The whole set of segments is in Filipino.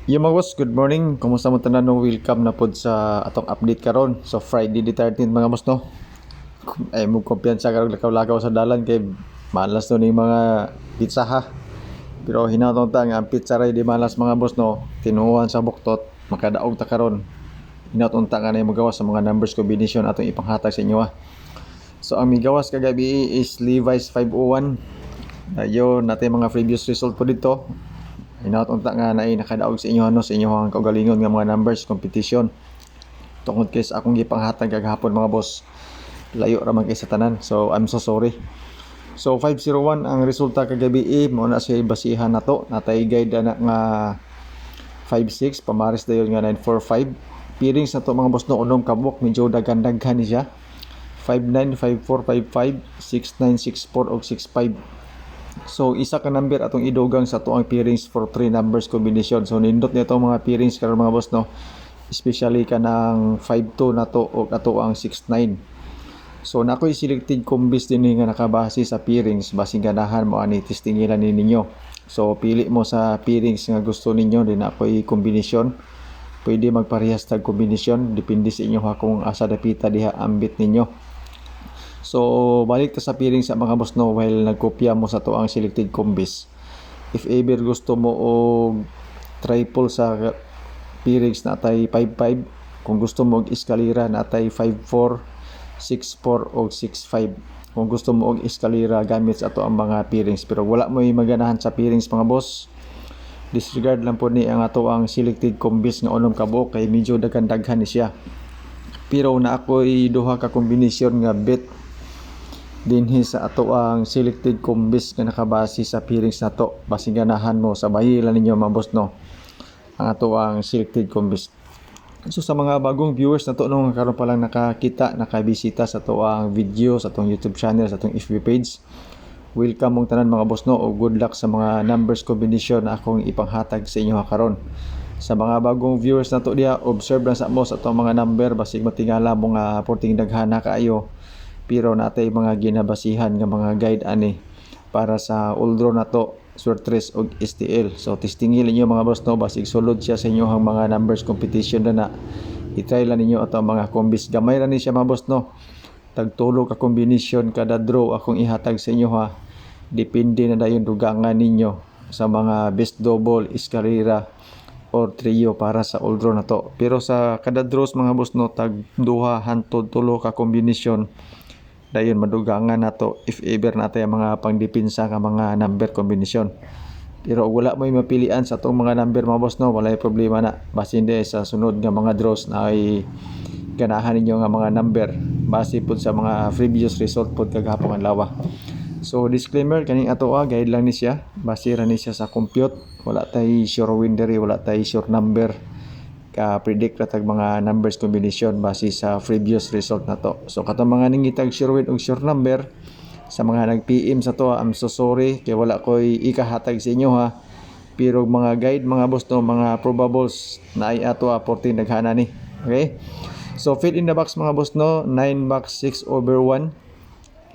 Yung mga boss, good morning. Kumusta mo tanan no? Welcome na pod sa atong update karon. So Friday the 13th mga boss no. Ay mo kumpiyansa karong lakaw-lakaw sa dalan kay malas no ni mga pizza ha. Pero hinatong ta nga ang pizza ray di malas mga boss no. Tinuhan sa buktot, makadaog ta karon. Hinatong ta nga na magawa sa mga numbers combination atong ipanghatag sa inyo ha. So ang migawas kagabi is Levi's 501. Dayon natin mga previous result po dito. Hinaut-unta nga na nakadaog sa inyo ano sa inyong kaugalingon nga mga numbers competition. Tungod kay sa akong gipanghatag kagahapon mga boss. Layo ra man kay sa tanan. So I'm so sorry. So 501 ang resulta kagabi mao na siya basihan nato. Natay guide na nga 56 pamaris dayon nga 945. Pairings nato mga boss no unom kabuk medyo daghan-daghan ni siya. 59 54 55 69 64 og 65. So isa ka number atong idugang sa tuang pairings for 3 numbers combination. So nindot nito mga pairings karon mga boss no. Especially kanang 52 nato o ato ang 69. So nakoy selected combis din nga nakabase sa pairings basing ganahan mo ani testingilan ninyo. So pili mo sa pairings nga gusto ninyo din ako'y combination. Pwede magparehas tag combination depende sa inyo ha kung asa dapita diha ambit ninyo. So balik ta sa piring sa mga boss no while nagkopya mo sa tuang selected combis. If ever gusto mo og triple sa pairings na tay 55, kung gusto mo og eskalera na tay 54, 64 og 65. Kung gusto mo og eskalera gamit sa ato ang mga pairings pero wala mo maganahan sa pairings mga boss. Disregard lang po ni ang ato ang selected combis nga unom ka buok kay medyo daghan-daghan ni siya. Pero na ako'y duha ka kombinasyon nga bet dinhi sa ato ang selected combis nga nakabase sa pairings nato basing ganahan mo sa bahilan ninyo mga boss no ang ato ang selected combis. So sa mga bagong viewers nato no karon pa lang nakabisita sa ato ang video sa atong YouTube channel sa atong FB page, welcome mong tanan mga boss no o good luck sa mga numbers combination na akong ipanghatag sa inyo karon. Sa mga bagong viewers nato diha, observe lang sa mo sa atong mga number basig matingala mo nga porting daghana kaayo. Pero natay mga ginabasihan nga mga guide ani para sa uldro nato Surtres og STL. So testingin ninyo mga boss no basig sulod siya sa inyong mga numbers competition na i-try lang ninyo ato mga combis. Gamay ra ni siya mga boss no. Tagtulo ka combination kada draw akong ihatag sa inyo ha. Depende na dayon dugangan ninyo sa mga best double, eskalera or trio para sa uldro nato. Pero sa kada draws mga boss no tag duha hantod tulo ka combination dayon madugangan nato if ever natay mga pangdepensa ka mga number combination. Pero wala mo mapilian sa atong mga number mga boss no, wala problema na base hindi sa sunod nga mga draws na ay ganahan ninyo nga mga number base pud sa mga previous result pud kagahapon lawa. So disclaimer kaning ato guide lang ni siya, base ra ni siya sa compute, wala tay sure winner, wala tay sure number ka predict ra tag mga numbers combination base sa previous result nato. So katong mga ningitag sure win og sure number sa mga nag-PM sa to, I'm so sorry kay wala koy ikahatag sa inyo ha. Pero mga guide mga boss no, mga probables na ay ato aportin daghana ni. Okay? So fill in the box mga boss no, 9 box 6/1.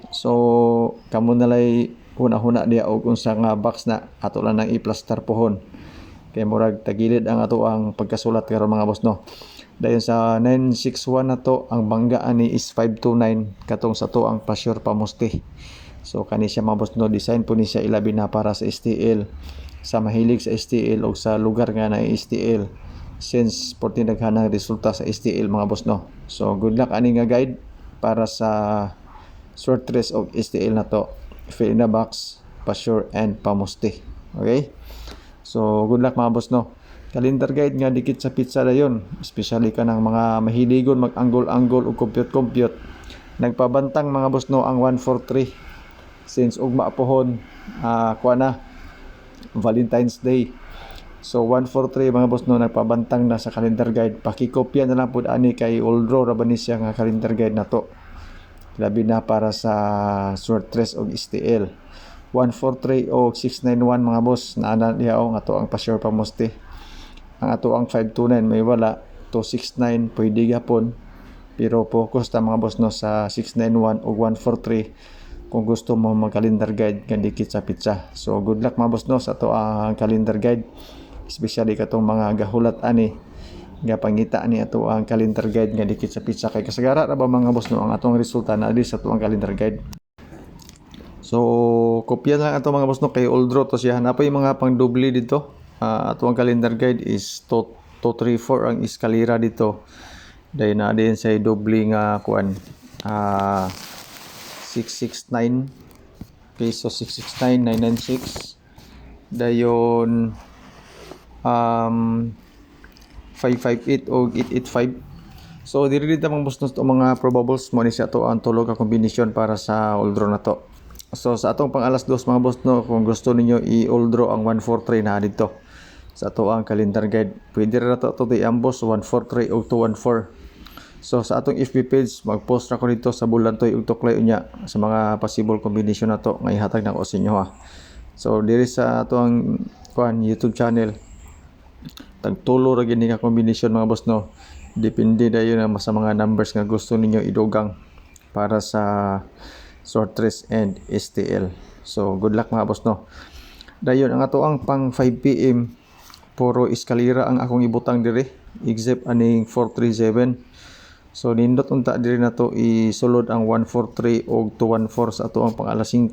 So kamo nalay huna-huna diya og unsa nga box na ato lang nang i-plaster pohon. Kay murag tagilid ang ato ang pagkasulat karon mga boss no. Dayon sa 961 nato ang bangga ani is 529 katong sa to ang Pasyor Pamuste. So kani siya mga boss no, design po ni siya ilabi na para sa STL, sa mahilig sa STL o sa lugar nga na STL since portin daghanang resulta sa STL mga boss no. So good luck ani nga guide para sa Surtres og STL nato. Fill in the box Pasyor and Pamuste. Okay? So good luck mga boss no. Calendar guide nga dikit sa pizza dayon, especially ka ng mga mahiligon mag-anggol-anggol o compute-compute. Nagpabantang mga boss no ang 143 since ugma pohon kuha na Valentine's Day. So 143 mga boss no nagpabantang na sa calendar guide. Pakikopya na lang pud ani kay uldro ra ba ni siya nga calendar guide nato. Labi na para sa Surtres og STL. 143 o 691 mga boss naana diha ang ato ang Pasyor Pamuste. Ang ato ang 529 may wala, 269 pwede gapon pero focus ta mga boss no sa 691 o 143 kung gusto mo mag calendar guide nga dikit sa pizza. So good luck mga boss no sa ato ang calendar guide, especially katong mga gahulat ani nga pangita ni ato ang calendar guide nga dikit sa pizza kay kasagara ra ba mga boss no ang atong resulta na di sa ato ang calendar guide. So kopya lang ato mga boss no kay oldro to siya napay mga pang doble dito. Ato ang calendar guide is 234 ang eskalera dito. Dahil na din sa doble nga kuan 669 peso 669 996 dayon 558 o 885. So diri dito mga boss no mga probables mo ni sa to ang tulo ka kombinasyon para sa oldro na to. So sa atong pang alas 2 mga boss no kung gusto ninyo i-oldro ang 143 na dito sa ato ang calendar guide. Pwede ra to i-ambos 143 o 214. So sa atong FB page mag-post ra ko dito sa bulantoy ug tuklay unya sa mga possible combination na to nga ihatag na ko sa inyo ha. So diri sa ato ang YouTube channel tagtulo ra gini nga combination mga boss no. Depende dayon na sa mga numbers nga gusto ninyo idugang para sa sortress and STL. So good luck mga boss no. Dayon ang ato ang pang 5 PM puro eskalera ang akong ibutang diri except aning 437. So nindot unta diri na to isulod ang 143 o 214 sa ato ang pang alas 5.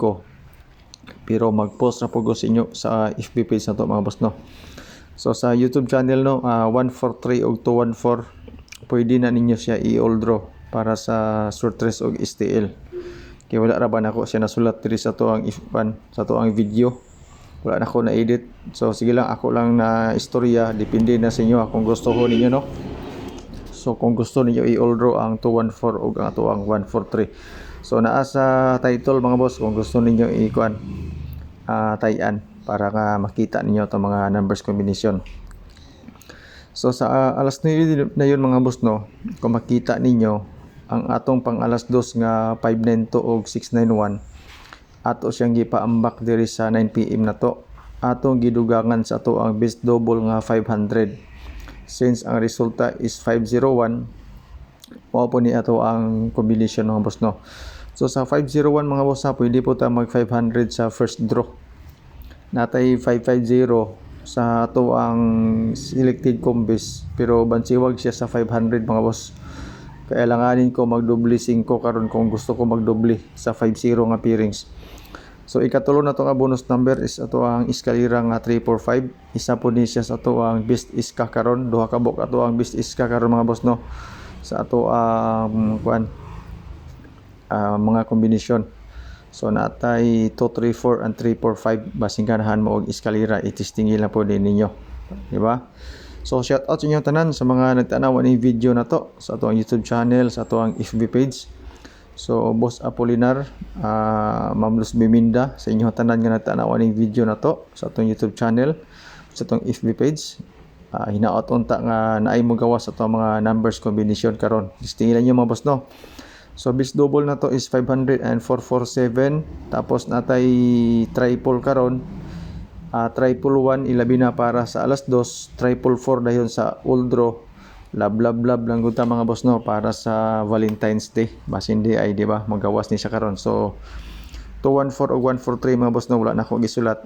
Pero mag-post ra pud sa inyo sa FB page na to mga boss no. So sa YouTube channel no 143 o 214 pwede na ninyo siya i-oldro para sa sortress o STL. Kaya wala ra ba nako siya nasulat diri sa to ang sa to ang video. Wala na ko na edit. So sige lang ako lang na istorya depende na sa inyo kung gusto ho ninyo no. So kung gusto niyo i-oldro ang 214 o ang ato ang 143. So naa sa title mga boss kung gusto niyo i-kuan tayan para nga makita ninyo itong mga numbers combination. So sa alas 9 na yun mga boss no, kung makita ninyo ang atong pang alas 2 nga 592 o 691 ato siyang gipaambak diri sa 9 PM na to. Atong gidugangan sa ato ang best double nga 500. Since ang resulta is 501 mao po ni ato ang combination mga boss no. So sa 501 mga boss pwede po ta mag 500 sa first draw. Natay 550 sa ato ang selected combis pero bansiwag siya sa 500 mga boss. Kailanganin ko magdoble 5 karon kung gusto ko magdoble sa 50 nga pairings. So ikatulo na to nga bonus number is ato ang eskalera nga 345. Isa po ni siya sa ato ang best iska karon. Duha ka bok ato ang best iska karon mga boss no. Sa ato ang mga kombinasyon. So natay 234 and 345 basing ganahan mo og eskalera itistingil na po din ninyo. Di ba? So shout out sa inyo tanan sa mga nagtanaw ni video na to sa ato ang YouTube channel, sa ato ang FB page. So Boss Apolinar, Ma'am Luz Biminda sa inyo tanan nga nagtanaw ni video na to sa atong YouTube channel, sa atong FB page. Hinaot unta nga naay mo gawas sa atong mga numbers combination karon. Distingilan niyo mga boss no. So base double na to is 500 and 447 tapos natay triple karon. Triple 1 ilabi na para sa alas 2, triple 4 dayon sa oldro. Lab lang gud ta mga boss no para sa Valentine's Day. Basin di ay di ba magawas ni siya karon. So 214 o 143 mga boss no wala na ko gisulat.